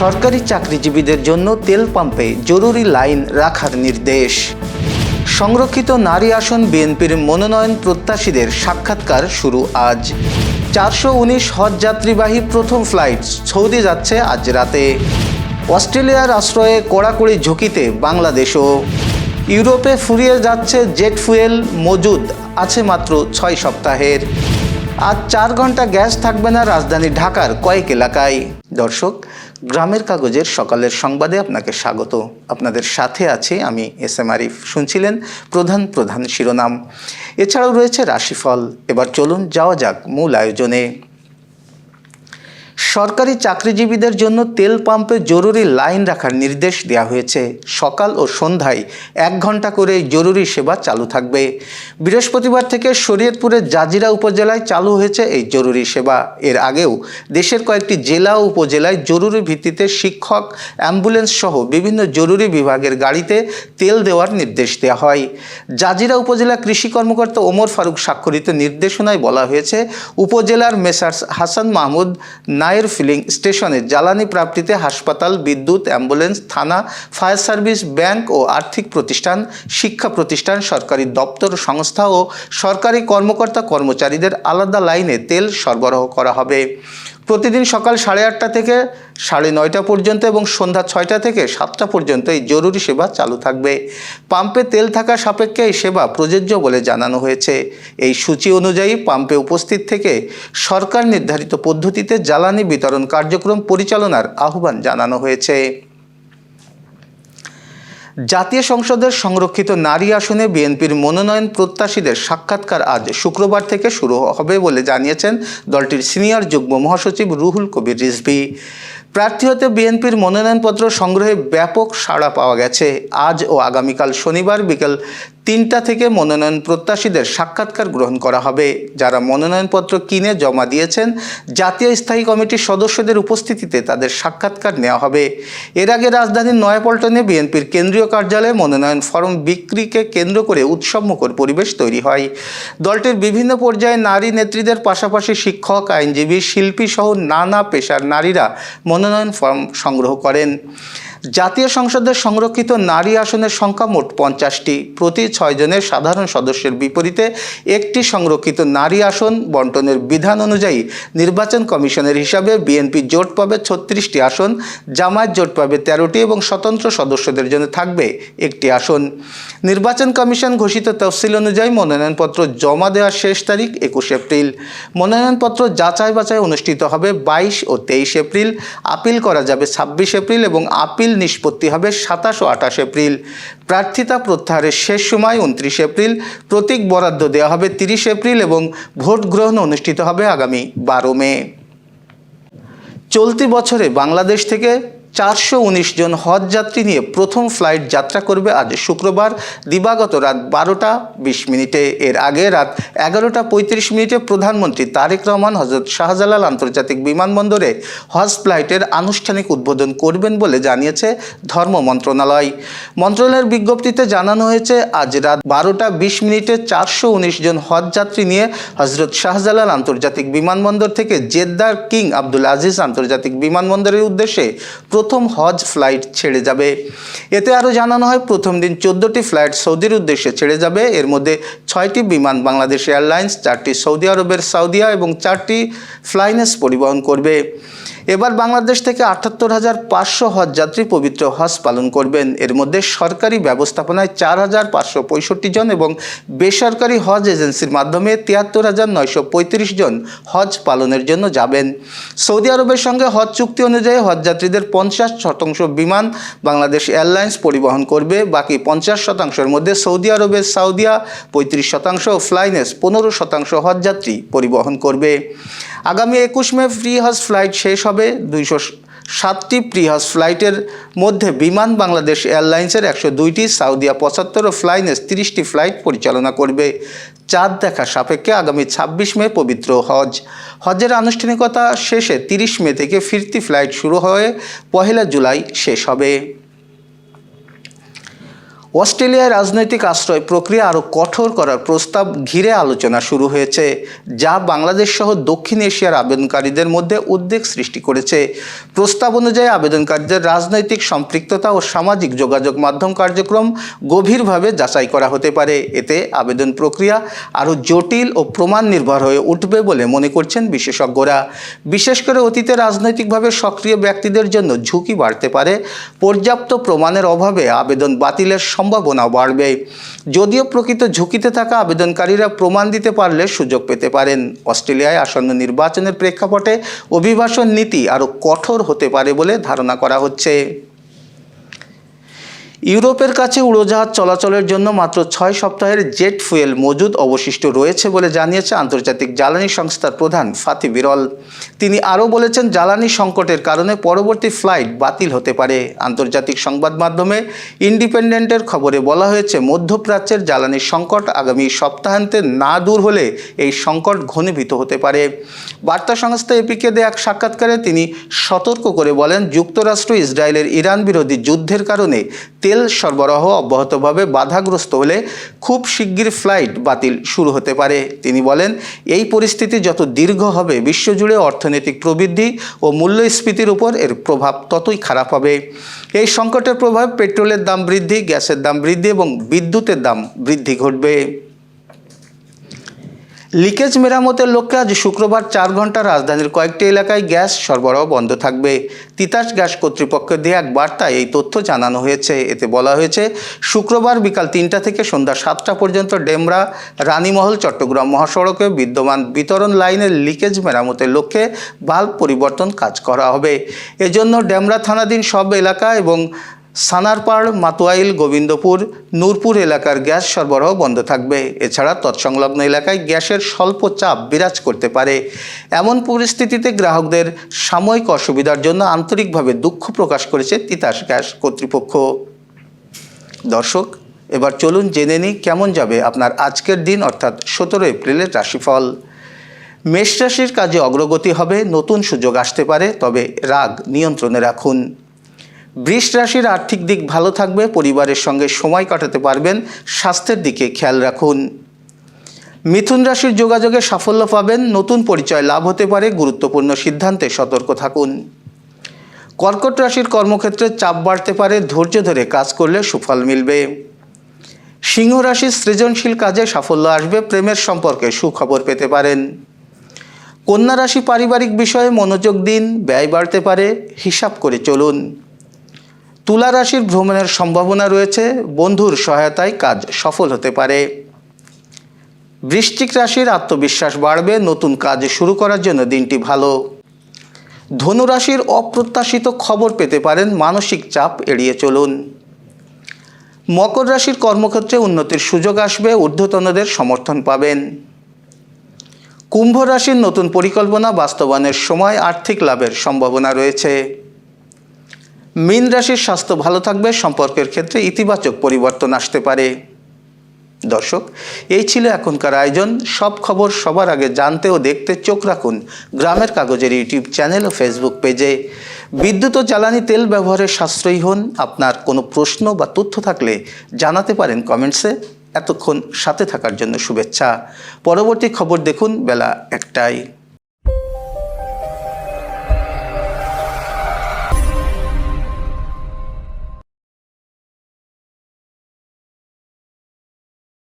সরকারি চাকরিজীবীদের জন্য তেল পাম্পে জরুরি লাইন রাখার নির্দেশ। সংরক্ষিত নারী আসন বিএনপির মনোনয়ন প্রত্যাশীদের সাক্ষাৎকার শুরু আজ। 419 হজ যাত্রীবাহী প্রথম ফ্লাইট সৌদি যাচ্ছে আজ রাতে। অস্ট্রেলিয়ার আশ্রয়ে কড়াকড়ি ঝুঁকিতে বাংলাদেশও। ইউরোপে ফুরিয়ে যাচ্ছে জেট ফুয়েল, মজুদ আছে মাত্র 6 সপ্তাহের। আজ 4 ঘন্টা গ্যাস থাকবে না রাজধানী ঢাকার কয়েক এলাকায়। দর্শক, গ্রামের কাগজের সকালের সংবাদে আপনাকে স্বাগত। আপনাদের সাথে আছি আমি এস.এম. আরিফ। শুনছিলেন প্রধান শিরোনাম। এছাড়াও রয়েছে রাশিফল। এবার চলুন যাওয়া যাক মূল আয়োজনে। সরকারি চাকরিজীবীদের জন্য তেল পাম্পে জরুরি লাইন রাখার নির্দেশ দেওয়া হয়েছে। সকাল ও সন্ধ্যায় 1 ঘন্টা করে জরুরি সেবা চালু থাকবে। বৃহস্পতিবার থেকে শরীয়তপুরের জাজিরা উপজেলায় চালু হয়েছে এই জরুরি সেবা। এর আগেও দেশের কয়েকটি জেলা ও উপজেলায় জরুরি ভিত্তিতে শিক্ষক, অ্যাম্বুলেন্স সহ বিভিন্ন জরুরি বিভাগের গাড়িতে তেল দেওয়ার নির্দেশ দেওয়া হয়। জাজিরা উপজেলা কৃষি কর্মকর্তা ওমর ফারুক স্বাক্ষরিত নির্দেশনায় বলা হয়েছে, উপজেলার মেসার্স হাসান মাহমুদ নায়ের ফিলিং স্টেশনে জ্বালানি প্রাপ্তিতে হাসপাতাল, বিদ্যুৎ, অ্যাম্বুলেন্স, থানা, ফায়ার সার্ভিস, ব্যাংক ও আর্থিক প্রতিষ্ঠান, শিক্ষা প্রতিষ্ঠান, সরকারি দপ্তর, সংস্থা ও সরকারি কর্মকর্তা কর্মচারীদের আলাদা লাইনে তেল সরবরাহ করা হবে। প্রতিদিন সকাল 8:30 থেকে 9:30 পর্যন্ত এবং সন্ধ্যা 6টা থেকে 7টা পর্যন্ত এই জরুরি সেবা চালু থাকবে। পাম্পে তেল থাকা সাপেক্ষে এই সেবা প্রযোজ্য বলে জানানো হয়েছে। এই সূচি অনুযায়ী পাম্পে উপস্থিত থেকে সরকার নির্ধারিত পদ্ধতিতে জ্বালানি বিতরণ কার্যক্রম পরিচালনার আহ্বান জানানো হয়েছে। জাতীয় সংসদের সংরক্ষিত নারী আসনে বিএনপির মনোনয়ন প্রত্যাশীদের সাক্ষাৎকার আজ শুক্রবার থেকে শুরু হবে বলে জানিয়েছেন দলটির সিনিয়র যুগ্ম মহাসচিব রুহুল কবির রিজভী। প্রার্থী হতে বিএনপির মনোনয়নপত্র সংগ্রহে ব্যাপক সাড়া পাওয়া গেছে। আজ ও আগামীকাল শনিবার বিকেল 3টা থেকে মনোনয়ন প্রত্যাশীদের সাক্ষাৎকার গ্রহণ করা হবে। যারা মনোনয়নপত্র কিনে জমা দিয়েছেন, জাতীয় স্থায়ী কমিটির সদস্যদের উপস্থিতিতে তাদের সাক্ষাৎকার নেওয়া হবে। এর আগে রাজধানীর নয়াপল্টনে বিএনপির কেন্দ্রীয় কার্যালয়ে মনোনয়ন ফরম বিক্রিকে কেন্দ্র করে উৎসবমুখর পরিবেশ তৈরি হয়। দলটির বিভিন্ন পর্যায়ে নারী নেত্রীদের পাশাপাশি শিক্ষক, আইনজীবী, শিল্পী সহ নানা পেশার নারীরা মনোনয়ন ফরম সংগ্রহ করেন। জাতীয় সংসদের সংরক্ষিত নারী আসনের সংখ্যা মোট 50টি। প্রতি 6 জনের সাধারণ সদস্যের বিপরীতে একটি সংরক্ষিত নারী আসন বন্টনের বিধান অনুযায়ী নির্বাচন কমিশনের হিসাবে বিএনপি জোট পাবে 36টি আসন, জামায়াত জোট পাবে 13টি এবং স্বতন্ত্র সদস্যদের জন্য থাকবে 1টি আসন। নির্বাচন কমিশন ঘোষিত তফসিল অনুযায়ী মনোনয়নপত্র জমা দেওয়ার শেষ তারিখ 21 এপ্রিল। মনোনয়নপত্র যাচাই বাছাই অনুষ্ঠিত হবে 22 ও 23 এপ্রিল। আপিল করা যাবে 26 এপ্রিল এবং আপিল নিষ্পত্তি হবে 27 ও 28 এপ্রিল। প্রার্থিতা প্রত্যাহারের শেষ সময় 29 এপ্রিল। প্রতীক বরাদ্দ দেওয়া হবে 30 এপ্রিল এবং ভোট গ্রহণ অনুষ্ঠিত হবে আগামী 12 মে। চলতি বছরে বাংলাদেশ থেকে 419 জন হজ যাত্রী নিয়ে প্রথম ফ্লাইট যাত্রা করবে আজ শুক্রবার দিবাগত রাত 12টা 20 এর আগে রাত 11টা 35 প্রধানমন্ত্রী তারেক রহমান হজরত শাহজালাল আন্তর্জাতিক বিমানবন্দরে হজ ফ্লাইটের আনুষ্ঠানিক উদ্বোধন করবেন বলে জানিয়েছে ধর্ম মন্ত্রণালয়। মন্ত্রণালয়ের বিজ্ঞপ্তিতে জানানো হয়েছে, আজ রাত 12টা 20 419 জন হজ যাত্রী নিয়ে হজরত শাহজালাল আন্তর্জাতিক বিমানবন্দর থেকে জেদ্দার কিং আব্দুল আজিজ আন্তর্জাতিক বিমানবন্দরের উদ্দেশ্যে প্রথম হজ ফ্লাইট ছেড়ে যাবে। এতে আরও জানানো হয়, প্রথম দিন 14টি ফ্লাইট সৌদির উদ্দেশ্যে ছেড়ে যাবে। এর মধ্যে 6টি বিমান বাংলাদেশ এয়ারলাইন্স, 4টি সৌদি আরবের সাউদিয়া এবং 4টি ফ্লাইনেস পরিবহন করবে। এবার বাংলাদেশ থেকে 78,500 হজ যাত্রী পবিত্র হজ পালন করবেন। এর মধ্যে সরকারি ব্যবস্থাপনায় 4,565 জন এবং বেসরকারি হজ এজেন্সির মাধ্যমে 73,935 জন হজ পালনের জন্য যাবেন। সৌদি আরবের সঙ্গে হজ চুক্তি অনুযায়ী হজ যাত্রীদের 50% বিমান বাংলাদেশ এয়ারলাইন্স পরিবহন করবে। বাকি 50%-এর মধ্যে সৌদি আরবের সাউদিয়া 35% ও ফ্লাইনেস 15% হজ যাত্রী পরিবহন করবে। আগামী 21 মে ফ্রি হজ ফ্লাইট শেষ হবে। 207টি প্রি হজ ফ্লাইটের মধ্যে বিমান বাংলাদেশ এয়ারলাইন্সের 102টি, সাউদিয়া 75 ও ফ্লাইনেস 30টি ফ্লাইট পরিচালনা করবে। চাঁদ দেখা সাপেক্ষে আগামী 26 মে পবিত্র হজের আনুষ্ঠানিকতা শেষে 30 মে থেকে ফিরতি ফ্লাইট শুরু হয়ে 1 জুলাই শেষ হবে। অস্ট্রেলিয়ায় রাজনৈতিক আশ্রয় প্রক্রিয়া আরও কঠোর করার প্রস্তাব ঘিরে আলোচনা শুরু হয়েছে, যা বাংলাদেশ সহ দক্ষিণ এশিয়ার আবেদনকারীদের মধ্যে উদ্বেগ সৃষ্টি করেছে। প্রস্তাব অনুযায়ী আবেদনকারীদের রাজনৈতিক সম্পৃক্ততা ও সামাজিক যোগাযোগ মাধ্যম কার্যক্রম গভীরভাবে যাচাই করা হতে পারে। এতে আবেদন প্রক্রিয়া আরও জটিল ও প্রমাণ নির্ভর হয়ে উঠবে বলে মনে করছেন বিশেষজ্ঞরা। বিশেষ করে অতীতে রাজনৈতিকভাবে সক্রিয় ব্যক্তিদের জন্য ঝুঁকি বাড়তে পারে। পর্যাপ্ত প্রমাণের অভাবে আবেদন বাতিলের সম্ভাবনা বাড়বে। যদিও প্রকৃত ঝুঁকিতে থাকা আবেদনকারীরা প্রমাণ দিতে পারলে সুযোগ পেতে পারেন। অস্ট্রেলিয়ায় আসন্ন নির্বাচনের প্রেক্ষাপটে অভিবাসন নীতি আরও কঠোর হতে পারে বলে ধারণা করা হচ্ছে। ইউরোপের কাছে উড়োজাহাজ চলাচলের জন্য মাত্র 6 সপ্তাহের জেট ফুয়েল মজুদ অবশিষ্ট রয়েছে বলে জানিয়েছে আন্তর্জাতিক জ্বালানি সংস্থার প্রধান ফাতি বিরল। তিনি আরও বলেছেন, জ্বালানি সংকটের কারণে পরবর্তী ফ্লাইট বাতিল হতে পারে। আন্তর্জাতিক সংবাদ মাধ্যমে ইন্ডিপেন্ডেন্টের খবরে বলা হয়েছে, মধ্যপ্রাচ্যের জ্বালানি সংকট আগামী সপ্তাহান্তে না দূর হলে এই সংকট ঘনীভূত হতে পারে। বার্তা সংস্থা এপিকে দেয়া এক সাক্ষাৎকারে তিনি সতর্ক করে বলেন, যুক্তরাষ্ট্র ইসরায়েলের ইরান বিরোধী যুদ্ধের কারণে তেল সরবরাহ অব্যাহতভাবে বাধাগ্রস্ত হলে খুব শিগগির ফ্লাইট বাতিল শুরু হতে পারে। তিনি বলেন, এই পরিস্থিতি যত দীর্ঘ হবে, বিশ্বজুড়ে অর্থনৈতিক প্রবৃদ্ধি ও মূল্যস্ফীতির উপর এর প্রভাব ততই খারাপ হবে। এই সংকটের প্রভাব পেট্রোলের দাম বৃদ্ধি, গ্যাসের দাম বৃদ্ধি এবং বিদ্যুতের দাম বৃদ্ধি ঘটবে। লিকেজ মেরামতের লক্ষ্যে আজ শুক্রবার 4 ঘন্টা রাজধানীর কয়েকটি এলাকায় গ্যাস সরবরাহ বন্ধ থাকবে। তিতাস গ্যাস কর্তৃপক্ষের দিয়ে এক বার্তায় এই তথ্য জানানো হয়েছে। এতে বলা হয়েছে, শুক্রবার বিকাল 3টা থেকে সন্ধ্যা 7টা পর্যন্ত ডেমরা, রানীমহল, চট্টগ্রাম মহাসড়কে বিদ্যমান বিতরণ লাইনের লিকেজ মেরামতের লক্ষ্যে বাল্ব পরিবর্তন কাজ করা হবে। এজন্য ডেমরা থানাধীন সব এলাকা এবং সানারপাড়, মাতুয়াইল, গোবিন্দপুর, নূরপুর এলাকার গ্যাস সরবরাহ বন্ধ থাকবে। এছাড়া তৎসংলগ্ন এলাকায় গ্যাসের স্বল্প চাপ বিরাজ করতে পারে। এমন পরিস্থিতিতে গ্রাহকদের সাময়িক অসুবিধার জন্য আন্তরিকভাবে দুঃখ প্রকাশ করেছে তিতাস গ্যাস কর্তৃপক্ষ। দর্শক, এবার চলুন জেনে নিই কেমন যাবে আপনার আজকের দিন, অর্থাৎ 17 এপ্রিলের রাশিফল। মেষ রাশির কাজে অগ্রগতি হবে, নতুন সুযোগ আসতে পারে, তবে রাগ নিয়ন্ত্রণে রাখুন। বৃষ রাশির আর্থিক দিক ভালো থাকবে, পরিবারের সঙ্গে সময় কাটাতে পারবেন, স্বাস্থ্যের দিকে খেয়াল রাখুন। মিথুন রাশির যোগাযোগে সাফল্য পাবেন, নতুন পরিচয় লাভ হতে পারে, গুরুত্বপূর্ণ সিদ্ধান্তে সতর্ক থাকুন। কর্কট রাশির কর্মক্ষেত্রে চাপ বাড়তে পারে, ধৈর্য ধরে কাজ করলে সুফল মিলবে। সিংহ রাশির সৃজনশীল কাজে সাফল্য আসবে, প্রেমের সম্পর্কে সুখবর পেতে পারেন। কন্যা রাশি পারিবারিক বিষয়ে মনোযোগ দিন, ব্যয় বাড়তে পারে, হিসাব করে চলুন। তুলা রাশির ভ্রমণের সম্ভাবনা রয়েছে, বন্ধুর সহায়তায় কাজ সফল হতে পারে। বৃশ্চিক রাশির আত্মবিশ্বাস বাড়বে, নতুন কাজ শুরু করার জন্য দিনটি ভালো। ধনু রাশির অপ্রত্যাশিত খবর পেতে পারেন, মানসিক চাপ এড়িয়ে চলুন। মকর রাশির কর্মক্ষেত্রে উন্নতির সুযোগ আসবে, ঊর্ধ্বতনদের সমর্থন পাবেন। কুম্ভ রাশির নতুন পরিকল্পনা বাস্তবায়নের সময়, আর্থিক লাভের সম্ভাবনা রয়েছে। মীন রাশির স্বাস্থ্য ভালো থাকবে, সম্পর্কের ক্ষেত্রে ইতিবাচক পরিবর্তন আসতে পারে। দর্শক, এই ছিল এখনকার আয়োজন। সব খবর সবার আগে জানতে ও দেখতে চোখ রাখুন গ্রামের কাগজের ইউটিউব চ্যানেল ও ফেসবুক পেজে। বিদ্যুৎ ও জ্বালানি তেল ব্যবহারে সাশ্রয়ী হন। আপনার কোনো প্রশ্ন বা তথ্য থাকলে জানাতে পারেন কমেন্টসে। এতক্ষণ সাথে থাকার জন্য শুভেচ্ছা। পরবর্তী খবর দেখুন বেলা 1টায়।